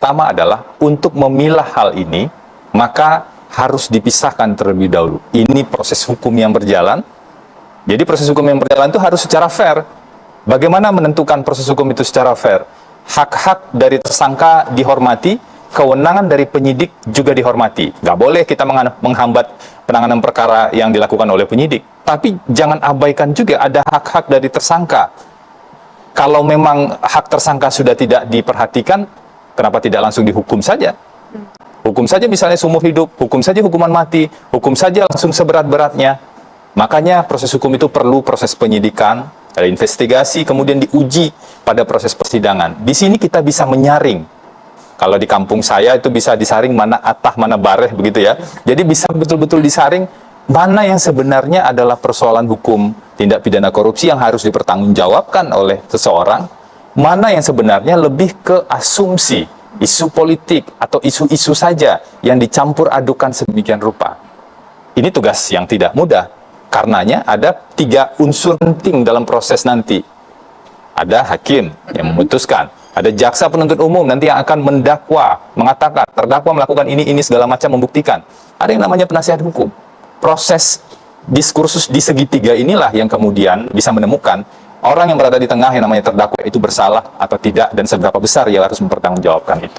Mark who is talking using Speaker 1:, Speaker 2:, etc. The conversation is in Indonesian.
Speaker 1: pertama adalah untuk memilah hal ini, maka harus dipisahkan terlebih dahulu. Ini proses hukum yang berjalan. Jadi proses hukum yang berjalan itu harus secara fair. Bagaimana menentukan proses hukum itu secara fair? Hak-hak dari tersangka dihormati, kewenangan dari penyidik juga dihormati. Nggak boleh kita menghambat penanganan perkara yang dilakukan oleh penyidik. Tapi jangan abaikan juga ada hak-hak dari tersangka. Kalau memang hak tersangka sudah tidak diperhatikan, kenapa tidak langsung dihukum saja? Hukum saja misalnya seumur hidup, hukum saja hukuman mati, hukum saja langsung seberat-beratnya. Makanya proses hukum itu perlu proses penyidikan, ada investigasi, kemudian diuji pada proses persidangan. Di sini kita bisa menyaring. Kalau di kampung saya itu bisa disaring mana atah, mana bareh begitu ya. Jadi bisa betul-betul disaring mana yang sebenarnya adalah persoalan hukum tindak pidana korupsi yang harus dipertanggungjawabkan oleh seseorang, mana yang sebenarnya lebih ke asumsi, isu politik atau isu-isu saja yang dicampur adukan sedemikian rupa. Ini tugas yang tidak mudah. Karenanya ada 3 unsur penting dalam proses nanti. Ada hakim yang memutuskan, ada jaksa penuntut umum nanti yang akan mendakwa, mengatakan terdakwa melakukan ini segala macam, membuktikan. Ada yang namanya penasihat hukum. Proses diskursus di segitiga inilah yang kemudian bisa menemukan orang yang berada di tengah yang namanya terdakwa itu bersalah atau tidak, dan seberapa besar ia harus mempertanggungjawabkan itu.